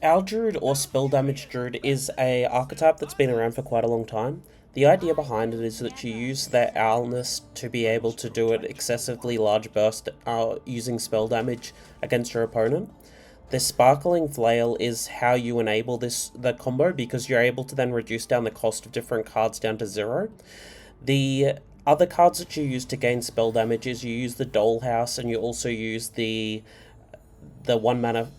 Our Druid or Spell Damage Druid is a archetype that's been around for quite a long time. The idea behind it is that you use their owlness to be able to do an excessively large burst using spell damage against your opponent. The Sparkling Flail is how you enable the combo because you're able to then reduce down the cost of different cards down to 0. The other cards that you use to gain spell damage is you use the Dollhouse and you also use the 1 mana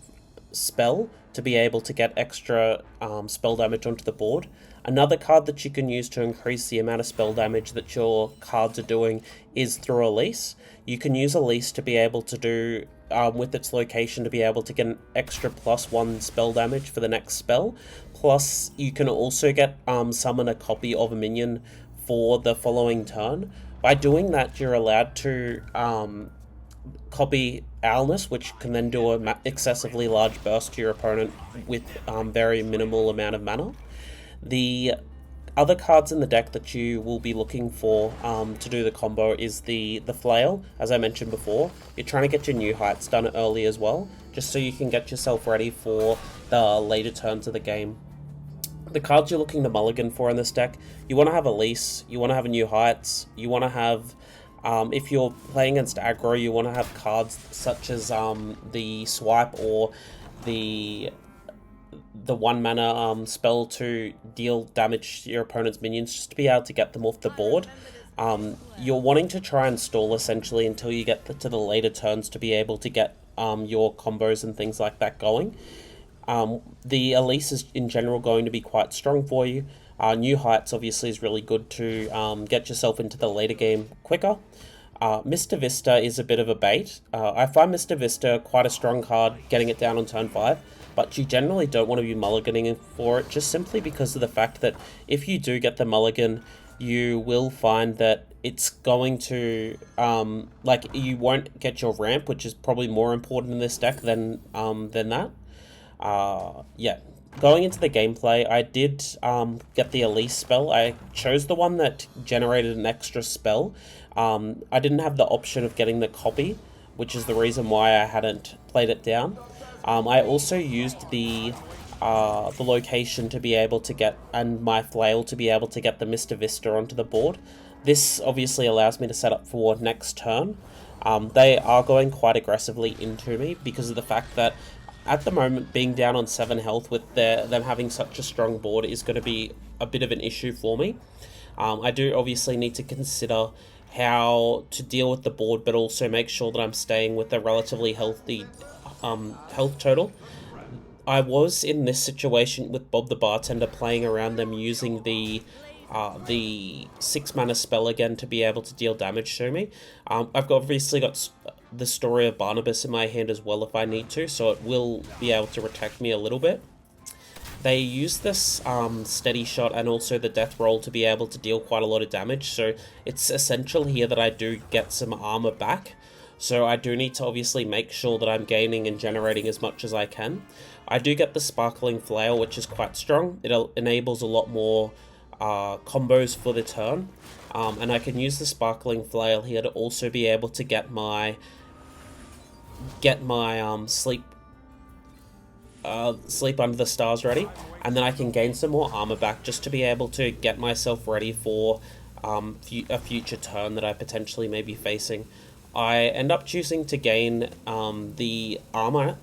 spell to be able to get extra spell damage onto the board. Another card that you can use to increase the amount of spell damage that your cards are doing is through Elise. You can use Elise to be able to do, with its location, to be able to get an extra +1 spell damage for the next spell. Plus, you can also get summon a copy of a minion for the following turn. By doing that, you're allowed to copy Owlness, which can then do an excessively large burst to your opponent with very minimal amount of mana. The other cards in the deck that you will be looking for to do the combo is the Flail, as I mentioned before. You're trying to get your new heights done early as well, just so you can get yourself ready for the later turns of the game. The cards you're looking to mulligan for in this deck, you want to have Elise, you want to have a new heights, you want to have, if you're playing against aggro, you want to have cards such as the Swipe or the 1 mana spell to deal damage to your opponent's minions, just to be able to get them off the board. You're wanting to try and stall essentially until you get to the later turns to be able to get your combos and things like that going. The Elise is in general going to be quite strong for you. New Heights obviously is really good to get yourself into the later game quicker. Mr. Vista is a bit of a bait. I find Mr. Vista quite a strong card getting it down on turn 5, but you generally don't want to be mulliganing for it, just simply because of the fact that if you do get the mulligan, you will find that it's going to, you won't get your ramp, which is probably more important in this deck than that. Yeah. Going into the gameplay, I did get the Elise spell. I chose the one that generated an extra spell. I didn't have the option of getting the copy, which is the reason why I hadn't played it down. I also used the location to be able to get, and my flail to be able to get the Mr. Vista onto the board. This obviously allows me to set up for next turn. They are going quite aggressively into me because of the fact that at the moment, being down on 7 health with them having such a strong board is going to be a bit of an issue for me. I do obviously need to consider how to deal with the board, but also make sure that I'm staying with a relatively healthy health total. I was in this situation with Bob the Bartender playing around them using the 6 mana spell again to be able to deal damage to me. I've obviously got the story of Barnabus in my hand as well if I need to, so it will be able to protect me a little bit. They use this steady shot and also the death roll to be able to deal quite a lot of damage, so it's essential here that I do get some armor back. So I do need to obviously make sure that I'm gaining and generating as much as I can. I do get the Sparkling Flail, which is quite strong. It enables a lot more combos for the turn. And I can use the Sparkling Flail here to also be able to get my sleep under the stars ready, and then I can gain some more armor back just to be able to get myself ready for a future turn that I potentially may be facing. I end up choosing to gain the armor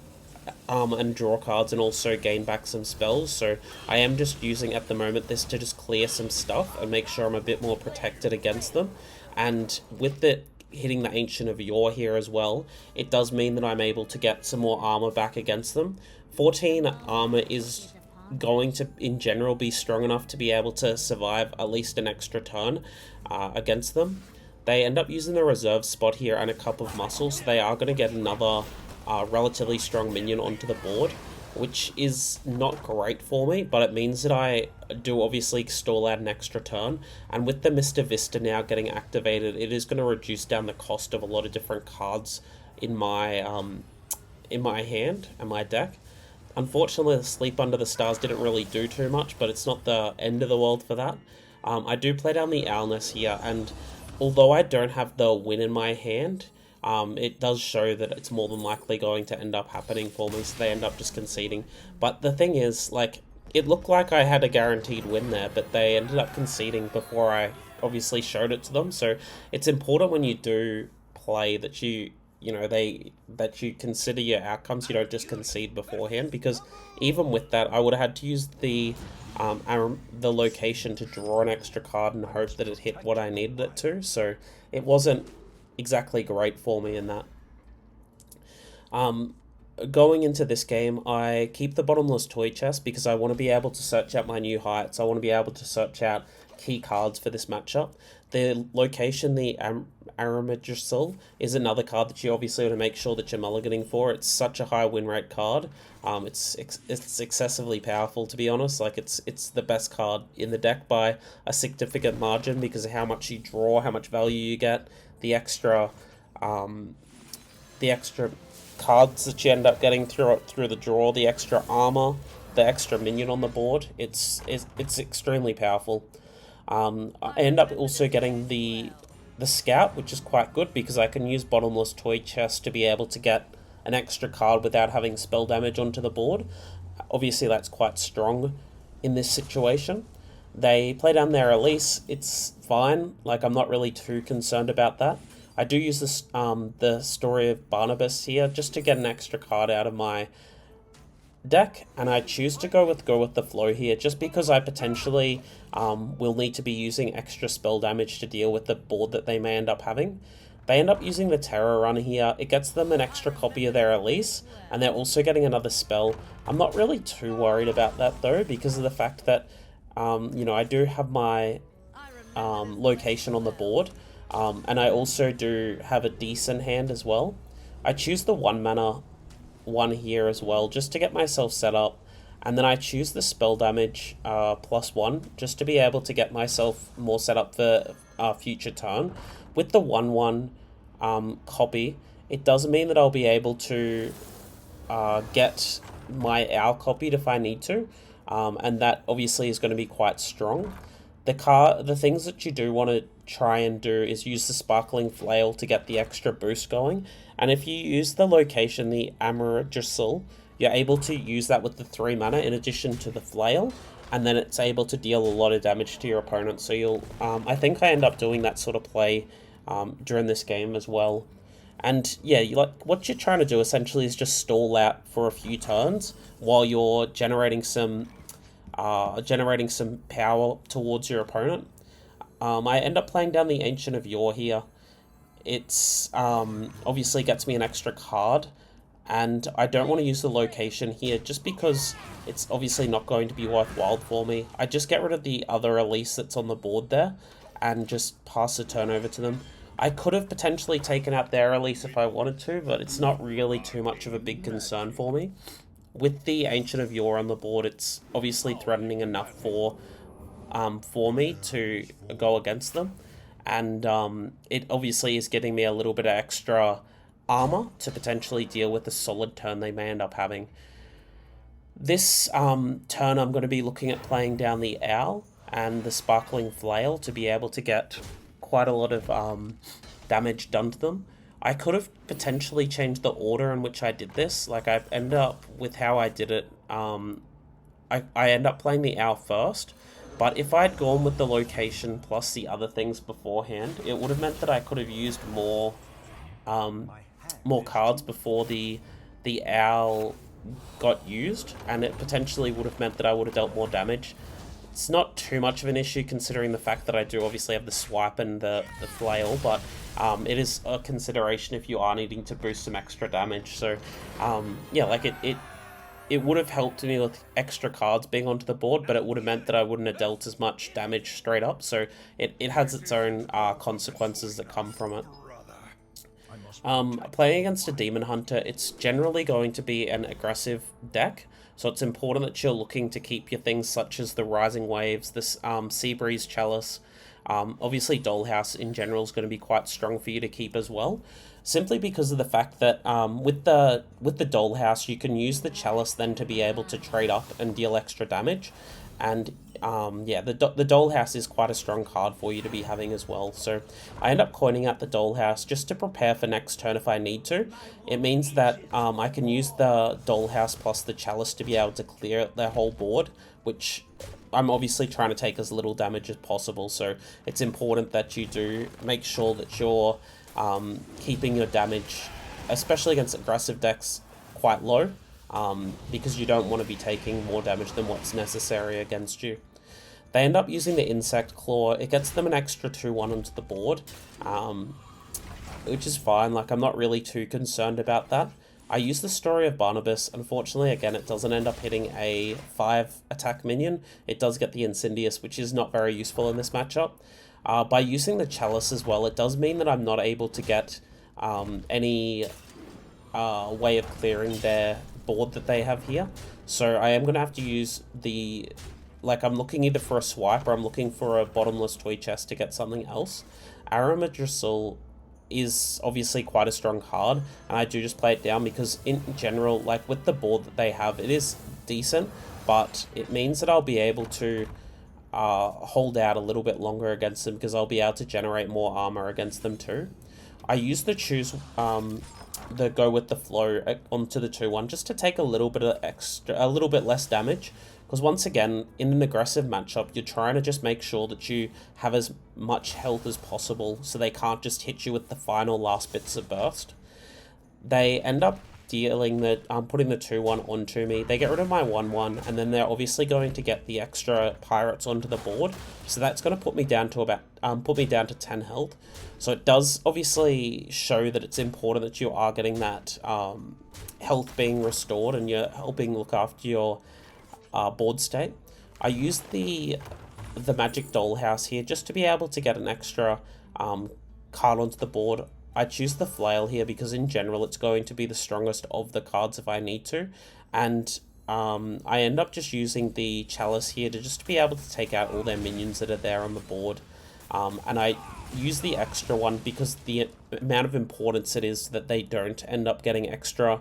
and draw cards and also gain back some spells, so I am just using at the moment this to just clear some stuff and make sure I'm a bit more protected against them. And with it hitting the Ancient of Yore here as well, it does mean that I'm able to get some more armor back against them. 14 armor is going to, in general, be strong enough to be able to survive at least an extra turn against them. They end up using the reserve spot here and a cup of muscle, so they are going to get another relatively strong minion onto the board, which is not great for me, but it means that I do obviously stall out an extra turn, and with the Mr. Vista now getting activated, it is going to reduce down the cost of a lot of different cards in my hand and my deck. Unfortunately, the Sleep Under the Stars didn't really do too much, but it's not the end of the world for that. I do play down the Owlness here, and although I don't have the win in my hand, it does show that it's more than likely going to end up happening for me, so they end up just conceding. But the thing is, like, it looked like I had a guaranteed win there, but they ended up conceding before I obviously showed it to them. So it's important when you do play that that you consider your outcomes. You don't just concede beforehand, because even with that, I would have had to use the location to draw an extra card and hope that it hit what I needed it to. So it wasn't exactly great for me in that. Going into this game, I keep the bottomless toy chest because I want to be able to search out my new heights. I want to be able to search out key cards for this matchup. The location, the Amirdrassil, is another card that you obviously want to make sure that you're mulliganing for. It's such a high win rate card. It's excessively powerful, to be honest. Like, it's the best card in the deck by a significant margin because of how much you draw, how much value you get, the extra cards that you end up getting through the draw, the extra armor, the extra minion on the board. It's extremely powerful. I end up also getting the scout, which is quite good because I can use bottomless toy chest to be able to get an extra card without having spell damage onto the board. Obviously that's quite strong in this situation. They play down their Elise. It's fine. Like, I'm not really too concerned about that. I do use this the story of Barnabus here just to get an extra card out of my deck, and I choose to go with the flow here just because I potentially will need to be using extra spell damage to deal with the board that they may end up having. They end up using the Terror Run here. It gets them an extra copy of their Elise, and they're also getting another spell. I'm not really too worried about that though, because of the fact that I do have my location on the board. And I also do have a decent hand as well. I choose the 1 mana 1 here as well, just to get myself set up. And then I choose the spell damage +1, just to be able to get myself more set up for future turn. With the 1/1 copy, it does mean that I'll be able to get my owl copied if I need to. And that obviously is going to be quite strong. The things that you do want to try and do is use the Sparkling Flail to get the extra boost going. And if you use the location, the Amirdrassil, you're able to use that with the 3 mana in addition to the Flail, and then it's able to deal a lot of damage to your opponent. So you'll, I think I end up doing that sort of play during this game as well. And yeah, what you're trying to do essentially is just stall out for a few turns while you're generating some power towards your opponent. I end up playing down the Ancient of Yore here. It's obviously gets me an extra card, and I don't want to use the location here just because it's obviously not going to be worthwhile for me. I just get rid of the other Elise that's on the board there and just pass the turn over to them. I could have potentially taken out their Elise if I wanted to, but it's not really too much of a big concern for me. With the Ancient of Yore on the board, it's obviously threatening enough for me to go against them, and it obviously is getting me a little bit of extra armor to potentially deal with the solid turn they may end up having. This turn I'm going to be looking at playing down the Owl and the Sparkling Flail to be able to get quite a lot of damage done to them. I could have potentially changed the order in which I did this. Like, I ended up with how I did it. I end up playing the Owl first, but if I'd gone with the location plus the other things beforehand, it would have meant that I could have used more cards before the Owl got used, and it potentially would have meant that I would have dealt more damage. It's not too much of an issue considering the fact that I do obviously have the swipe and the flail, but it is a consideration if you are needing to boost some extra damage. So yeah, like it would have helped me with extra cards being onto the board, but it would have meant that I wouldn't have dealt as much damage straight up. So it has its own consequences that come from it. Playing against a Demon Hunter, it's generally going to be an aggressive deck, so it's important that you're looking to keep your things such as the Rising Waves, this Seabreeze Chalice. Obviously Dollhouse in general is going to be quite strong for you to keep as well, simply because of the fact that with the Dollhouse you can use the Chalice then to be able to trade up and deal extra damage, and yeah, the Dollhouse is quite a strong card for you to be having as well. So I end up coining out the Dollhouse just to prepare for next turn if I need to. It means that I can use the Dollhouse plus the Chalice to be able to clear their whole board, which I'm obviously trying to take as little damage as possible. So it's important that you do make sure that you're keeping your damage, especially against aggressive decks, quite low. Because you don't want to be taking more damage than what's necessary against you. They end up using the Insect Claw. It gets them an extra 2/1 onto the board, which is fine. Like, I'm not really too concerned about that. I use the Story of Barnabus. Unfortunately, again, it doesn't end up hitting a 5 attack minion. It does get the Incendious, which is not very useful in this matchup. By using the Chalice as well, it does mean that I'm not able to get any way of clearing their board that they have here. So I am going to have to use the, like, I'm looking either for a swipe or I'm looking for a bottomless toy chest to get something else. Amirdrassil is obviously quite a strong card, and I do just play it down because in general, like, with the board that they have, it is decent, but it means that I'll be able to hold out a little bit longer against them because I'll be able to generate more armor against them too. I use the choose the go with the flow onto the 2/1 just to take a little bit of a little bit less damage, because once again, in an aggressive matchup, you're trying to just make sure that you have as much health as possible so they can't just hit you with the final last bits of burst. They end up dealing the putting the 2/1 onto me. They get rid of my 1/1, and then they're obviously going to get the extra pirates onto the board, so that's going to put me down to about 10 health. So it does obviously show that it's important that you are getting that health being restored and you're helping look after your board state. I used the Magic Dollhouse here just to be able to get an extra card onto the board. I choose the Flail here because in general it's going to be the strongest of the cards if I need to, and I end up just using the Chalice here to just be able to take out all their minions that are there on the board, and I use the extra one because the amount of importance it is that they don't end up getting extra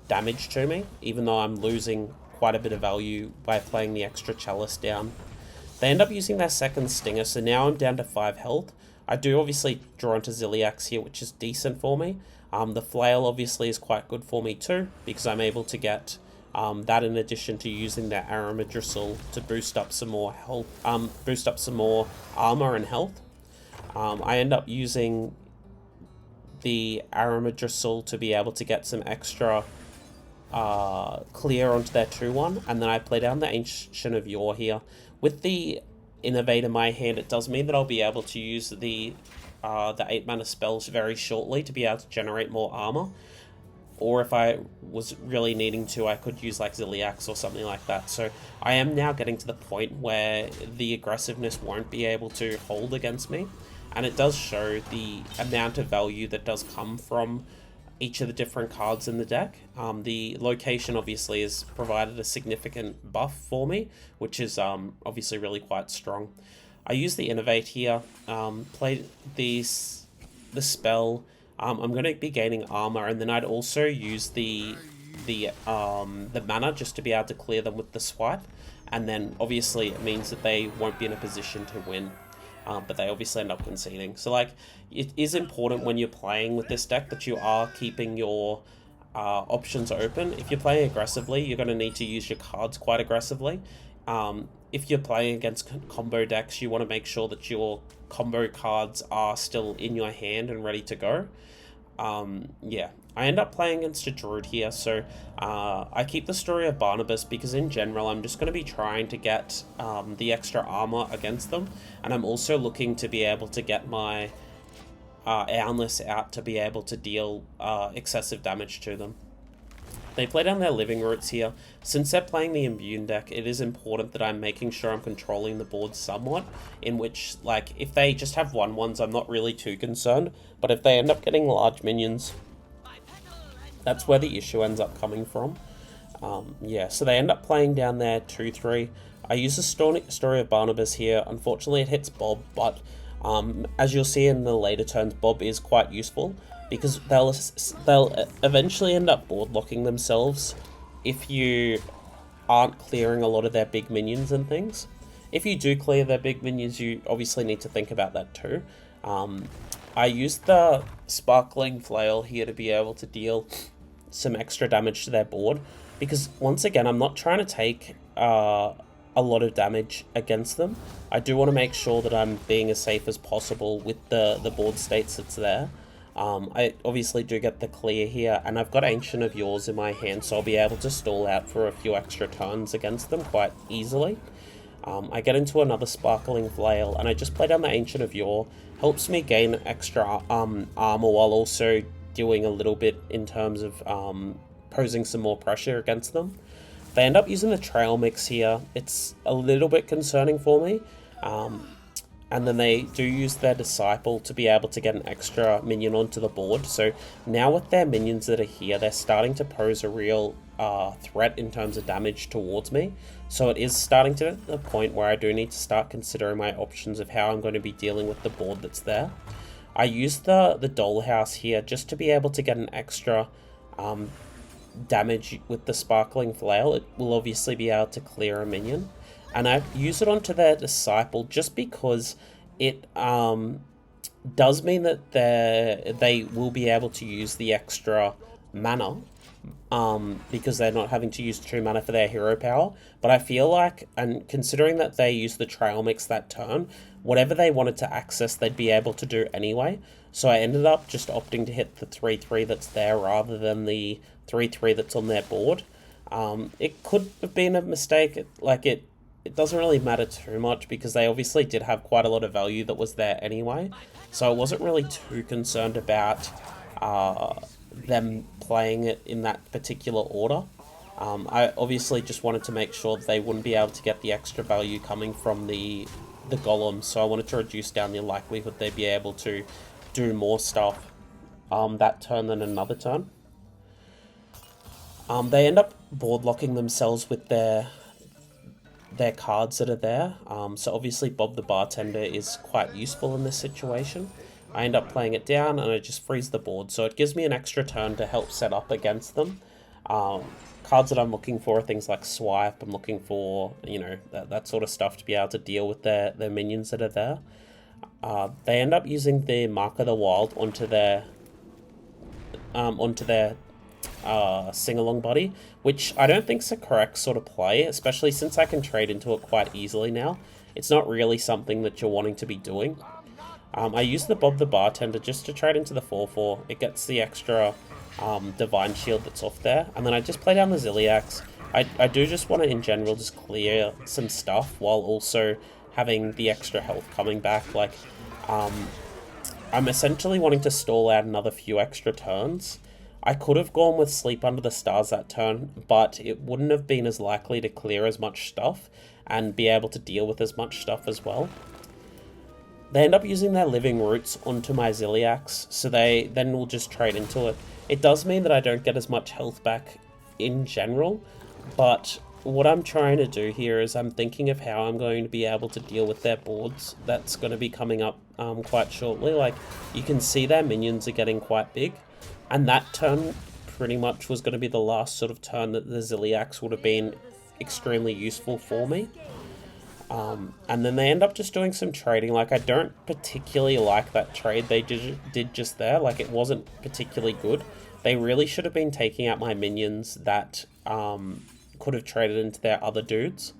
damage to me, even though I'm losing quite a bit of value by playing the extra Chalice down. They end up using their second Stinger, so now I'm down to 5 health. I do obviously draw into Ziliax here, which is decent for me. The Flail obviously is quite good for me too, because I'm able to get that in addition to using that Amirdrassil to boost up some more health, boost up some more armor and health. I end up using the Amirdrassil to be able to get some extra clear onto their 2/1, and then I play down the Ancient of Yore here. With the Innovate in my hand, it does mean that I'll be able to use the 8 mana spells very shortly to be able to generate more armor. Or if I was really needing to, I could use like Ziliax or something like that. So I am now getting to the point where the aggressiveness won't be able to hold against me. And it does show the amount of value that does come from each of the different cards in the deck. The location obviously has provided a significant buff for me, which is obviously really quite strong. I use the Innovate here, play the spell. I'm going to be gaining armor, and then I'd also use the mana just to be able to clear them with the swipe, and then obviously it means that they won't be in a position to win. But they obviously end up conceding. So, like, it is important when you're playing with this deck that you are keeping your options open. If you're playing aggressively, you're going to need to use your cards quite aggressively. If you're playing against combo decks, you want to make sure that your combo cards are still in your hand and ready to go. Yeah, I end up playing against a Druid here, so I keep the Story of Barnabus because in general I'm just going to be trying to get the extra armor against them, and I'm also looking to be able to get my Owlness out to be able to deal excessive damage to them. They play down their Living Roots here. Since they're playing the Imbue deck, it is important that I'm making sure I'm controlling the board somewhat, in which, like, if they just have 1/1s, I'm not really too concerned, but if they end up getting large minions, that's where the issue ends up coming from. Yeah, so they end up playing down their 2/3. I use the Story of Barnabas here. Unfortunately, it hits Bob, but as you'll see in the later turns, Bob is quite useful, because they'll eventually end up board locking themselves if you aren't clearing a lot of their big minions and things. If you do clear their big minions, you obviously need to think about that too. I used the Sparkling Flail here to be able to deal some extra damage to their board, because once again, I'm not trying to take a lot of damage against them. I do want to make sure that I'm being as safe as possible with the board states that's there. I obviously do get the clear here, and I've got Ancient of Yours in my hand, so I'll be able to stall out for a few extra turns against them quite easily. I get into another Sparkling Flail, and I just play down the Ancient of Yore. Helps me gain extra armor while also doing a little bit in terms of posing some more pressure against them. They end up using the Trail Mix here. It's a little bit concerning for me. And then they do use their Disciple to be able to get an extra minion onto the board. So now with their minions that are here, they're starting to pose a real threat in terms of damage towards me. So it is starting to the point where I do need to start considering my options of how I'm going to be dealing with the board that's there. I use the Dollhouse here just to be able to get an extra damage with the Sparkling Flail. It will obviously be able to clear a minion. And I use it onto their Disciple just because it does mean that they will be able to use the extra mana, because they're not having to use 2 mana for their hero power. But I feel like, and considering that they use the Trail Mix that turn, whatever they wanted to access, they'd be able to do anyway. So I ended up just opting to hit the 3/3 that's there rather than the 3/3 that's on their board. It could have been a mistake. It doesn't really matter too much because they obviously did have quite a lot of value that was there anyway. So I wasn't really too concerned about them playing it in that particular order. I obviously just wanted to make sure that they wouldn't be able to get the extra value coming from the golem, so I wanted to reduce down the likelihood they'd be able to do more stuff that turn than another turn. They end up board locking themselves with their cards that are there. So obviously Bob the Bartender is quite useful in this situation. I end up playing it down and I just freeze the board, so it gives me an extra turn to help set up against them. Cards that I'm looking for are things like Swipe. I'm looking for, that sort of stuff to be able to deal with their minions that are there. They end up using the Mark of the Wild onto their Sing-Along Buddy, which I don't think is a correct sort of play, especially since I can trade into it quite easily now. It's not really something that you're wanting to be doing. I use the Bob the Bartender just to trade into the 4/4. It gets the extra Divine Shield that's off there, and then I just play down the Ziliax. I do just want to, in general, just clear some stuff while also having the extra health coming back. I'm essentially wanting to stall out another few extra turns. I could have gone with Sleep Under the Stars that turn, but it wouldn't have been as likely to clear as much stuff and be able to deal with as much stuff as well. They end up using their Living Roots onto my Ziliax, so they then will just trade into it. It does mean that I don't get as much health back in general, but what I'm trying to do here is I'm thinking of how I'm going to be able to deal with their boards. That's going to be coming up quite shortly. You can see their minions are getting quite big, and that turn pretty much was going to be the last sort of turn that the Ziliax would have been extremely useful for me. And then they end up just doing some trading. I don't particularly like that trade they did just there. It wasn't particularly good. They really should have been taking out my minions that could have traded into their other dudes.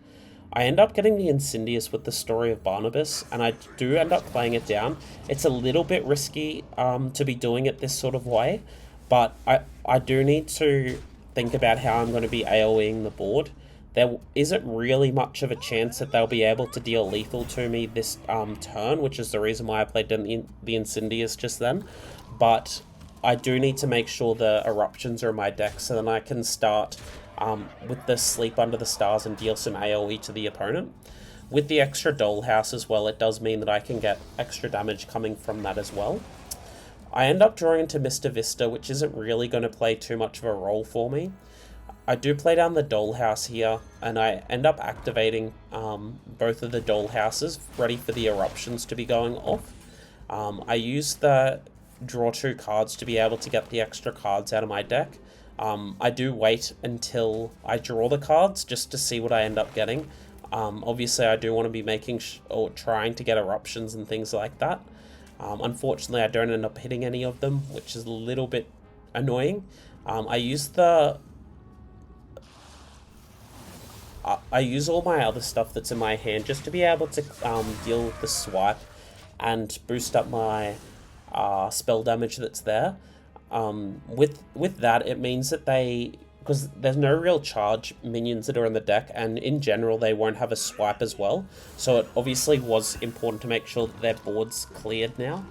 I end up getting the Incendious with the Story of Barnabus, and I do end up playing it down. It's a little bit risky to be doing it this sort of way, but I do need to think about how I'm going to be AoEing the board. There isn't really much of a chance that they'll be able to deal lethal to me this turn, which is the reason why I played the Incendious just then. But I do need to make sure the Eruptions are in my deck so then I can start with the Sleep Under the Stars and deal some AoE to the opponent. With the extra Dollhouse as well, it does mean that I can get extra damage coming from that as well. I end up drawing into Mr. Vista, which isn't really going to play too much of a role for me. I do play down the Dollhouse here, and I end up activating both of the Dollhouses, ready for the Eruptions to be going off. I use the draw 2 cards to be able to get the extra cards out of my deck. I do wait until I draw the cards just to see what I end up getting. Obviously, I do want to be making or trying to get eruptions and things like that. Unfortunately, I don't end up hitting any of them, which is a little bit annoying. I use all my other stuff that's in my hand just to be able to deal with the swipe and boost up my spell damage that's there. With that, it means that because there's no real charge minions that are in the deck, and in general they won't have a swipe as well, so it obviously was important to make sure that their board's cleared now,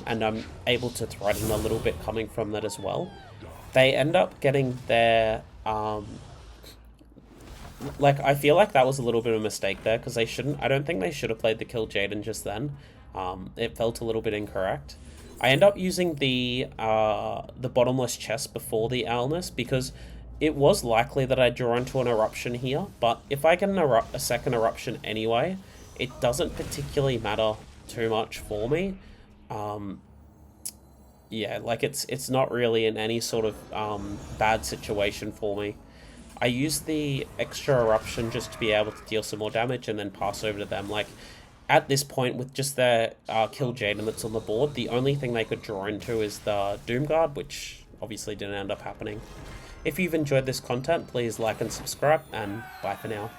and I'm able to threaten a little bit coming from that as well. They end up getting their like, I feel like that was a little bit of a mistake there, because I don't think they should have played the Kill Jaden just then. It felt a little bit incorrect. I end up using the bottomless chest before the Owlness, because it was likely that I'd draw into an eruption here, but if I get a second eruption anyway, it doesn't particularly matter too much for me. Yeah, like, it's not really in any sort of bad situation for me. I use the extra eruption just to be able to deal some more damage and then pass over to them. Like, at this point, with just their Kill Jaden that's on the board, the only thing they could draw into is the Doomguard, which obviously didn't end up happening. If you've enjoyed this content, please like and subscribe, and bye for now.